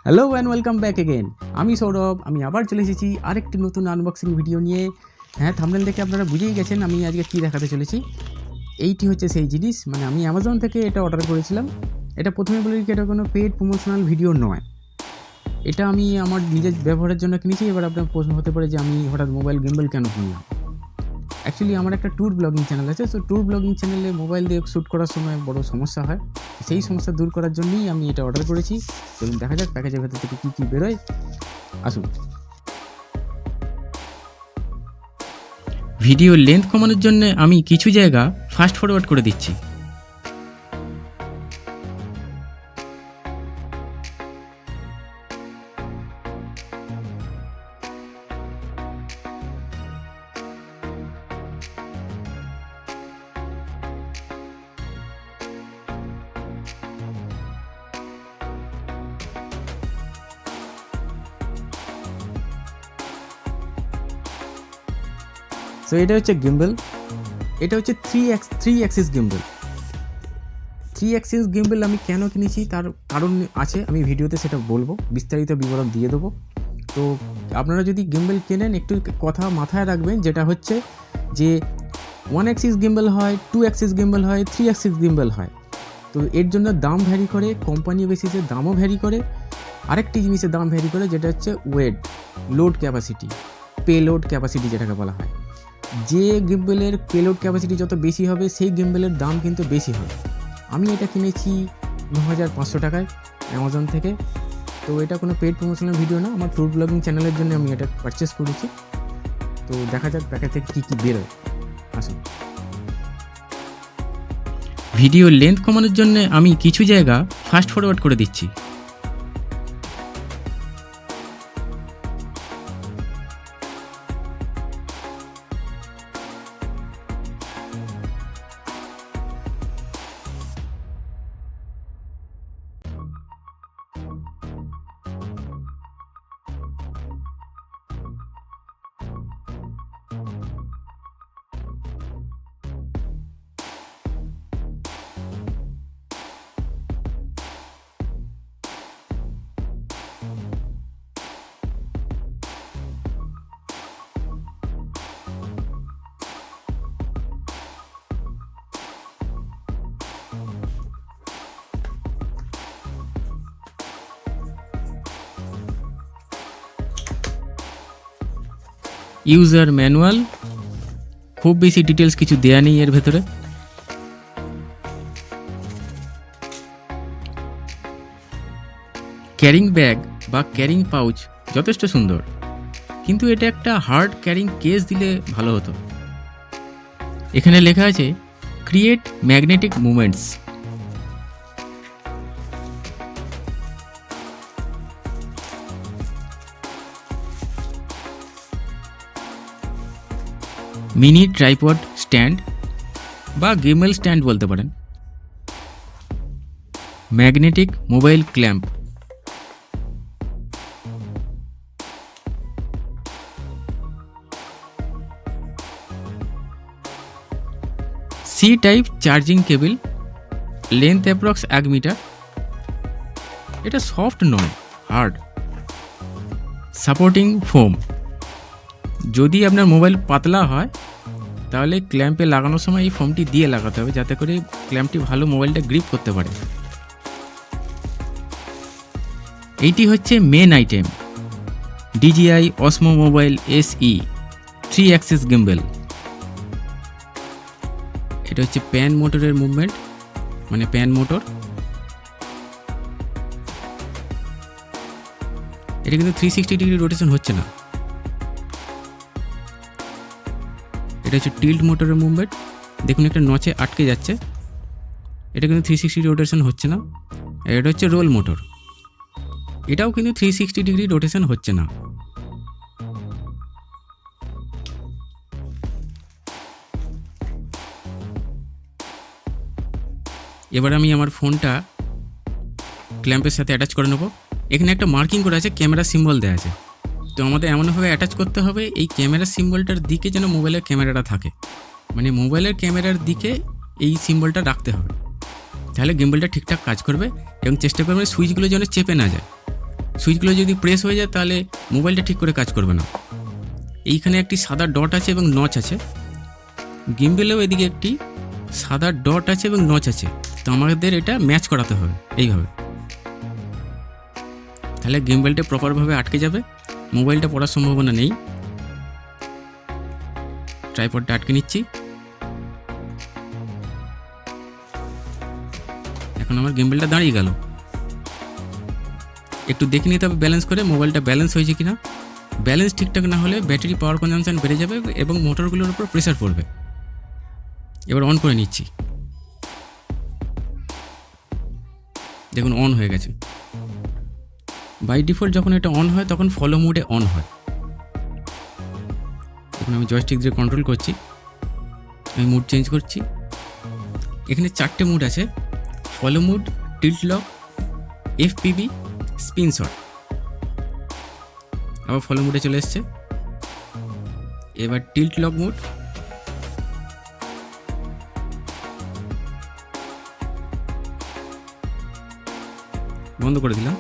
Hello and welcome back again. আমি সৌরভ, আমি আবার চলে এসেছি আরেকটি নতুন আনবক্সিং ভিডিও নিয়ে। হ্যাঁ, থাম্বনেল দেখে আপনারা বুঝেই গেছেন আমি আজকে কী দেখাতে চলেছি। এইটি হচ্ছে সেই জিনিস, মানে আমি অ্যামাজন থেকে এটা অর্ডার করেছিলাম। এটা প্রথমে বলে কি, এটা কোনো পেড প্রমোশনাল ভিডিও নয়। এটা আমি আমার নিজের ব্যবহারের জন্য কিনেছি। এবার আপনার প্রশ্ন হতে পারে যে আমি হঠাৎ মোবাইল গিম্বল কেন কিনলাম। অ্যাকচুয়ালি আমার একটা ট্যুর ব্লগিং চ্যানেল আছে। সো ট্যুর ব্লগিং চ্যানেলে মোবাইল দিয়ে শ্যুট করার সময় বড় সমস্যা হয়। সেই সমস্যা দূর করার জন্যই আমি এটা অর্ডার করেছি। চলুন দেখা যাক প্যাকেজের ভেতর থেকে কী কী বেরোয়। আসুন। ভিডিওর লেন্থ কমানোর জন্য আমি কিছু জায়গা ফাস্ট ফরওয়ার্ড করে দিচ্ছি। সো এটা হচ্ছে গিম্বল। এটা হচ্ছে three Axis gimbal. Three Axis gimbal আমি কেন কিনেছি তার কারণ আছে, আমি ভিডিওতে সেটা বলবো, বিস্তারিত বিবরণ দিয়ে দেবো। তো আপনারা যদি গিম্বল কেনেন একটু কথা মাথায় রাখবেন, যেটা হচ্ছে যে 1 অ্যাক্সিস গিম্বল হয়, 2 অ্যাক্সিস গিম্বল হয়, 3 অ্যাক্সিস গিম্বল হয়। তো এর জন্য দাম ভ্যারি করে, কোম্পানি বেসিসে দামও ভ্যারি করে। আরেকটি জিনিসের দাম ভ্যারি করে, যেটা হচ্ছে weight, load capacity, payload capacity যেটাকে বলা হয়। যে গিম্বলের পেলোড ক্যাপাসিটি যত বেশি হবে সেই গিম্বলের দাম কিন্তু বেশি হবে। আমি এটা কিনেছি 9,500 টাকায় অ্যামাজন থেকে। তো এটা কোনো পেড প্রমোশনাল ভিডিও না, আমার ট্যুর ব্লগিং চ্যানেলের জন্য আমি এটা পারচেস করেছি। তো দেখা যাক প্যাকেট থেকে কী কী বেরোয়। আসুন। ভিডিওর লেন্থ কমানোর জন্য আমি কিছু জায়গা ফাস্ট ফরওয়ার্ড করে দিচ্ছি। ইউজার ম্যানুয়াল, খুব বেশি ডিটেলস কিছু দেয়া নেই এর ভেতরে। ক্যারিং ব্যাগ বা ক্যারিং পাউচ যথেষ্ট সুন্দর, কিন্তু এটা একটা হার্ড ক্যারিং কেস দিলে ভালো হতো। এখানে লেখা আছে create magnetic movements. Mini tripod stand বা গিম্বল স্ট্যান্ড বলতে পারেন। Magnetic mobile clamp, C type charging cable, length approx 1 metre. এটা সফট নয়, হার্ড। সাপোর্টিং ফোম, যদি আপনার মোবাইল পাতলা হয় তাহলে ক্ল্যাম্পে লাগানোর সময় এই ফোমটি দিয়ে লাগাতে হবে, যাতে করে ক্ল্যাম্পটি ভালো মোবাইলটা গ্রিপ করতে পারে। এইটি হচ্ছে main item, DJI OSMO mobile SE 3 axis gimbal. এটা হচ্ছে প্যান মোটরের মুভমেন্ট, মানে প্যান মোটর। এটা কিন্তু 360 ডিগ্রি রোটেশন হচ্ছে না। এটা হচ্ছে টিল্ট মোটরের মুভমেন্ট, দেখুন একটা নচে আটকে যাচ্ছে। এটা কিন্তু 360 রোটেশন হচ্ছে না। এটা হচ্ছে রোল মোটর, এটাও কিন্তু 360 ডিগ্রি রোটেশন হচ্ছে না। এবার আমি আমার ফোনটা ক্ল্যাম্পের সাথে অ্যাটাচ করে নেব। এখানে একটা মার্কিং করা আছে, ক্যামেরা সিম্বল দেওয়া আছে। তো আমাদের এমনভাবে অ্যাটাচ করতে হবে এই ক্যামেরা সিম্বলটার দিকে যেন মোবাইলের ক্যামেরাটা থাকে, মানে মোবাইলের ক্যামেরার দিকে এই সিম্বলটা রাখতে হবে। তাহলে গিম্বলটা ঠিকঠাক কাজ করবে এবং চেষ্টা করবে সুইচগুলো যেন চেপে না যায়। সুইচগুলো যদি প্রেস হয়ে যায় তাহলে মোবাইলটা ঠিক করে কাজ করবে না। এইখানে একটি সাদা ডট আছে এবং নচ আছে, গিম্বেলেও এদিকে একটি সাদা ডট আছে এবং নচ আছে। তো আমাদের এটা ম্যাচ করাতে হবে এইভাবে, তাহলে গিম্বেলটা প্রপারভাবে আটকে যাবে, মোবাইলটা পড়ার সম্ভাবনা নেই। ট্রাইপডটা আটকে নিচ্ছি। এখন আমার গিম্বেলটা দাঁড়িয়ে গেল। একটু দেখে নিতে হবে ব্যালেন্স করে মোবাইলটা ব্যালেন্স হয়েছে কিনা। ব্যালেন্স ঠিকঠাক না হলে ব্যাটারি পাওয়ার কনজাম্পশন বেড়ে যাবে এবং মোটরগুলোর উপর প্রেসার পড়বে। এবার অন করে নিচ্ছি, দেখুন অন হয়ে গেছে। বাই ডিফল্ট যখন এটা অন হয় তখন ফলো মোডে অন হয়। এখন আমি জয়স্টিক দিয়ে কন্ট্রোল করছি, আমি মুড চেঞ্জ করছি। এখানে 4টে মুড আছে, follow mode, tilt lock, FPV, spin shot. আবার ফলো মুডে চলে এসছে। এবার টিল্ট লক মুড, বন্ধ করে দিলাম।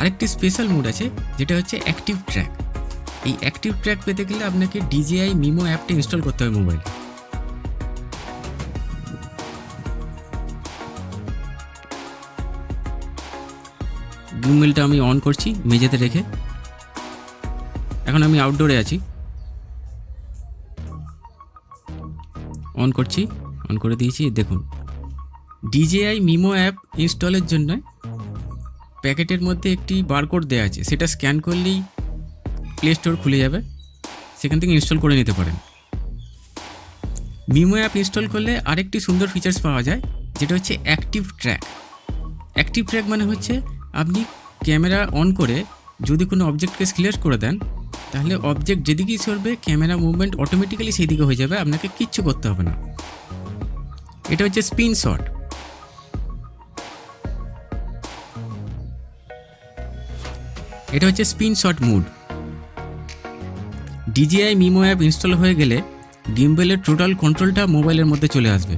আরেকটি স্পেশাল মুড আছে যেটা হচ্ছে অ্যাক্টিভ ট্র্যাক। এই অ্যাক্টিভ ট্র্যাক পেতে গেলে আপনাকে DJI মিমো অ্যাপটা ইনস্টল করতে হবে মোবাইলে। গিম্বেলটা আমি অন করছি মেঝেতে রেখে। এখন আমি আউটডোরে আছি, অন করছি, অন করে দিয়েছি। দেখুন DJI মিমো অ্যাপ ইনস্টলের জন্য প্যাকেটের মধ্যে একটি বারকোড দেওয়া আছে, সেটা স্ক্যান করলেই প্লে স্টোর খুলে যাবে, সেখান থেকে ইনস্টল করে নিতে পারেন। মিমো অ্যাপ ইনস্টল করলে আরেকটি সুন্দর ফিচার্স পাওয়া যায় যেটা হচ্ছে অ্যাক্টিভ ট্র্যাক। অ্যাক্টিভ ট্র্যাক মানে হচ্ছে আপনি ক্যামেরা অন করে যদি কোনো অবজেক্টকে সিলেক্ট করে দেন তাহলে অবজেক্ট যেদিকেই সরবে ক্যামেরা মুভমেন্ট অটোমেটিক্যালি সেই দিকে হয়ে যাবে, আপনাকে কিচ্ছু করতে হবে না। এটা হচ্ছে স্পিন শট। এটা হচ্ছে spin shot mode. DJI Mimo app install হয়ে গেলে গিম্বেলের টোটাল কন্ট্রোলটা মোবাইলের মধ্যে চলে আসবে,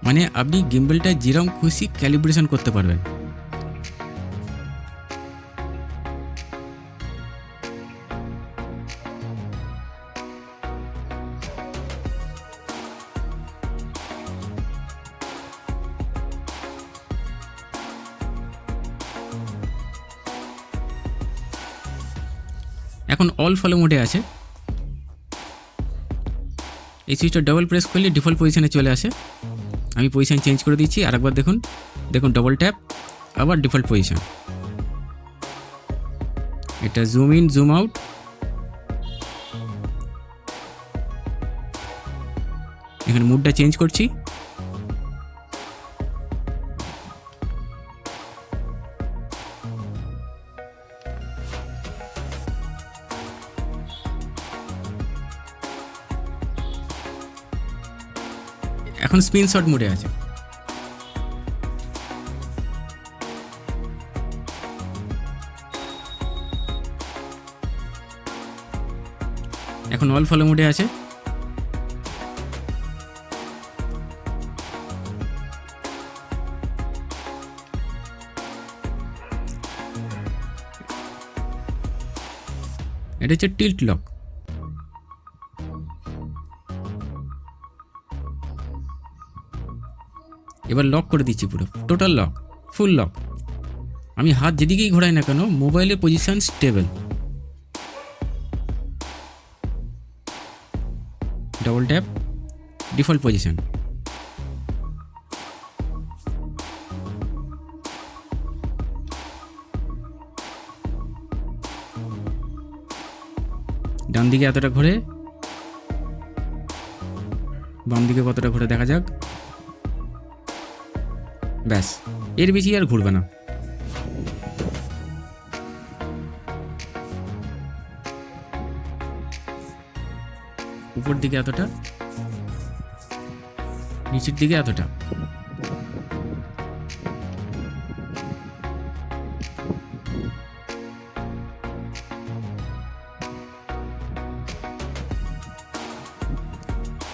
মানে আপনি গিম্বেলটা যেরকম খুশি ক্যালিব্রেশন করতে পারবেন। এখন অল ফলো মোডে আছে। এই সুইচটা ডবল প্রেস করলে ডিফল্ট পজিশনে চলে আসে। আমি পজিশন চেঞ্জ করে দিচ্ছি, আরেকবার দেখুন, দেখুন ডবল ট্যাপ, আবার ডিফল্ট পজিশন। এটা জুম ইন জুম আউট। এখানে মুডটা চেঞ্জ করছি। এখন স্ক্রিনশট মোডে আছে। এখন অল ফলো মোডে আছে। এটা হচ্ছে টিল্ট লক। এবার লক করে দিচ্ছি, পুরো টোটাল লক, ফুল লক। আমি হাত যেদিকেই ঘোরাই না কেন মোবাইলের position stable. Double tap, default position. ডান দিকে এতটা ঘুরে, বাম দিকে কতটা ঘুরে দেখা যাক। ব্যাস, এর বেশি আর ঘুরবে না। উপর দিকে এতটা, নিচের দিকে এতটা।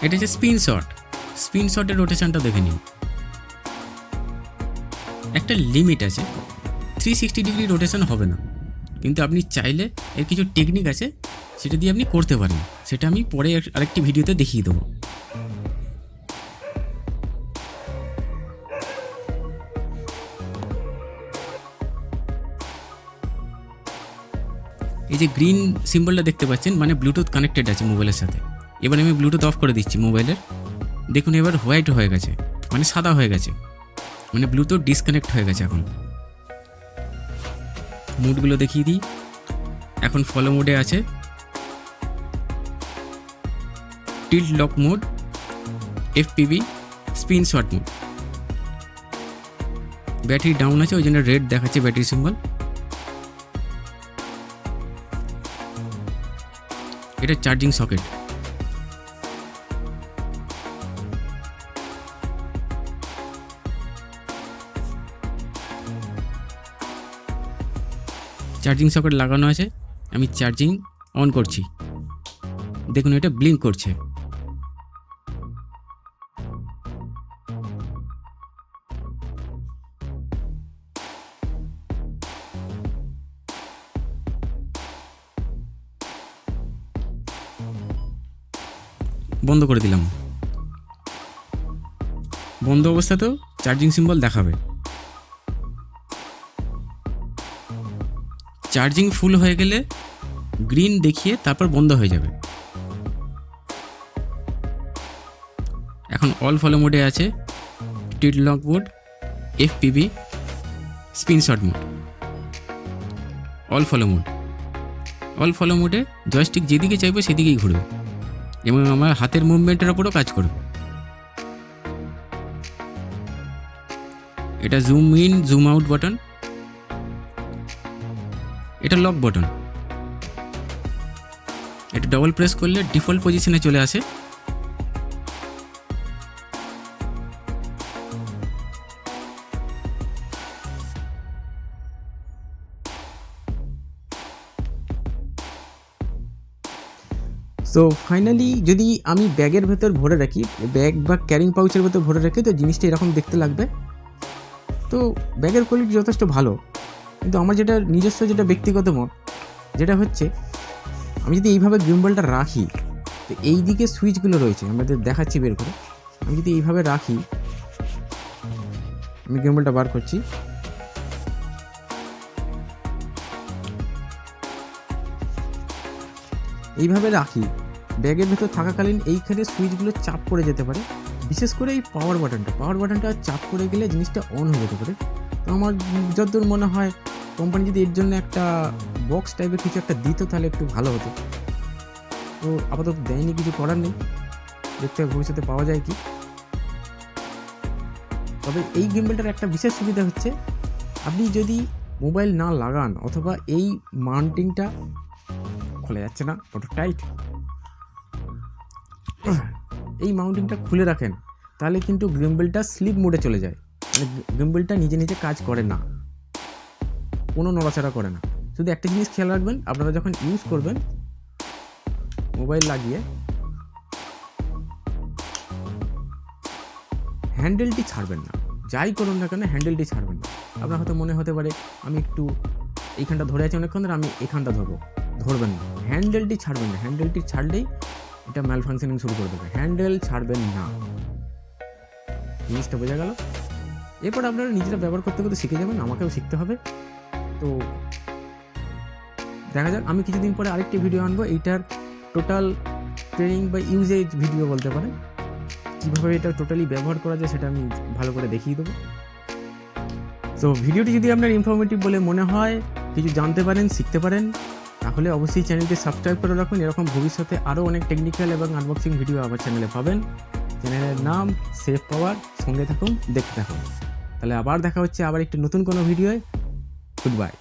এটা হচ্ছে স্পিন শট। স্পিন শটের রোটেশনটা দেখে নিন। একটা লিমিট আছে, 360 ডিগ্রি রোটেশন হবে না, কিন্তু আপনি চাইলে এর কিছু টেকনিক আছে সেটা দিয়ে আপনি করতে পারেন, সেটা আমি পরে আরেকটি ভিডিওতে দেখিয়ে দেবো। এই যে গ্রিন সিম্বলটা দেখতে পাচ্ছেন, মানে ব্লুটুথ কানেক্টেড আছে মোবাইলের সাথে। এবার আমি ব্লুটুথ অফ করে দিচ্ছি মোবাইলের, দেখুন এবার হোয়াইট হয়ে গেছে, মানে সাদা হয়ে গেছে, মানে ব্লুটুথ ডিসকানেক্ট হয়ে গেছে। এখন মুডগুলো দেখিয়ে দিই, এখন ফলো মোডে আছে, tilt lock mode, FPV, spin shot mode. Battery down আছে, ওই জন্য রেড দেখাচ্ছে ব্যাটারি সিম্বল। এটা চার্জিং সকেট। চার্জিং সকেট লাগানো আছে, আমি চার্জিং অন করছি, দেখুন এটা ব্লিঙ্ক করছে। বন্ধ করে দিলাম, বন্ধ অবস্থাতেও চার্জিং সিম্বল দেখাবে। চার্জিং ফুল হয়ে গেলে গ্রিন দেখিয়ে তারপর বন্ধ হয়ে যাবে। এখন অল ফলো মোডে আছে, tilt lock mode, FPV, spin shot mode, all follow mode. All follow মোডে জয়স্টিক যেদিকে চাইবে সেদিকেই ঘুরবে এবং আমার হাতের মুভমেন্টের ওপরও কাজ করবে। এটা zoom in zoom out button, এটা লক বাটন। এটা ডবল প্রেস করলে ডিফল্ট পজিশনে চলে আসে। সো ফাইনালি যদি আমি ব্যাগের ভেতর ভরে রাখি, ব্যাগ বা ক্যারিং পাউচের ভেতর ভরে রাখি, তো জিনিসটা এরকম দেখতে লাগবে। তো ব্যাগের কোয়ালিটি যথেষ্ট ভালো, কিন্তু আমার যেটা নিজস্ব যেটা ব্যক্তিগত মত যেটা হচ্ছে, আমি যদি এইভাবে গিম্বলটা রাখি, তো এই দিকে সুইচগুলো রয়েছে, আমাদের দেখাচ্ছি বের করে, আমি যদি এইভাবে রাখি, আমি গিম্বলটা বার করছি, এইভাবে রাখি, ব্যাগের ভেতর থাকাকালীন এইখানে সুইচগুলো চাপ পড়ে যেতে পারে, বিশেষ করে এই পাওয়ার বাটনটা চাপ পড়ে গেলে জিনিসটা অন হয়ে যেতে পারে। তো আমার যতদূর মনে হয় কোম্পানি যদি এর জন্য একটা বক্স টাইপের কিছু একটা দিত তাহলে একটু ভালো হতো। তো আপাতত দেয়নি, কিছু করার নেই, দেখতে হবে ভবিষ্যতে পাওয়া যায় কি। তবে এই গিম্বলটার একটা বিশেষ সুবিধা হচ্ছে, আপনি যদি মোবাইল না লাগান অথবা এই মাউন্টিংটা খুলে যাচ্ছে না, ওটা টাইট, এই মাউন্টিংটা খুলে রাখেন, তাহলে কিন্তু গিম্বলটা স্লিপ মোডে চলে যায়, মানে গিম্বলটা নিজে নিজে কাজ করে না, কোনো নড়াচড়া করে না। শুধু একটা জিনিস খেয়াল রাখবেন, আপনারা যখন ইউজ করবেন মোবাইল লাগিয়ে, হ্যান্ডেলটি ছাড়বেন না, যাই করুন না কেন হ্যান্ডেলটি ছাড়বেন না। আপনার হয়তো মনে হতে পারে আমি একটু এইখানটা ধরে আছি অনেকক্ষণ ধরে, আমি এখানটা ধরবেন না, হ্যান্ডেলটি ছাড়বেন না, হ্যান্ডেলটি ছাড়লেই এটা ম্যাল ফাংশনিং শুরু করে দেবে, হ্যান্ডেল ছাড়বেন না, জিনিসটা বোঝা গেল। এরপর আপনারা নিজেরা ব্যবহার করতে করতে শিখে যাবেন, আমাকেও শিখতে হবে। তো দেখা যাক, আমি কিছুদিন পরে আরেকটি ভিডিও আনবো, এইটার টোটাল ট্রেনিং বা ইউজেজ ভিডিও বলতে পারেন, কীভাবে এটা টোটালি ব্যবহার করা যায় সেটা আমি ভালো করে দেখিয়ে দেবো। তো ভিডিওটি যদি আপনার ইনফরমেটিভ বলে মনে হয়, কিছু জানতে পারেন, শিখতে পারেন, তাহলে অবশ্যই চ্যানেলটি সাবস্ক্রাইব করে রাখুন। এরকম ভবিষ্যতে আরও অনেক টেকনিক্যাল এবং আনবক্সিং ভিডিও আমার চ্যানেলে পাবেন। চ্যানেলের নাম সেভ পাওয়ার, সঙ্গে থাকুন, দেখতে থাকুন। তাহলে আবার দেখা হচ্ছে আবার একটি নতুন কোনো ভিডিওয়। Good bye.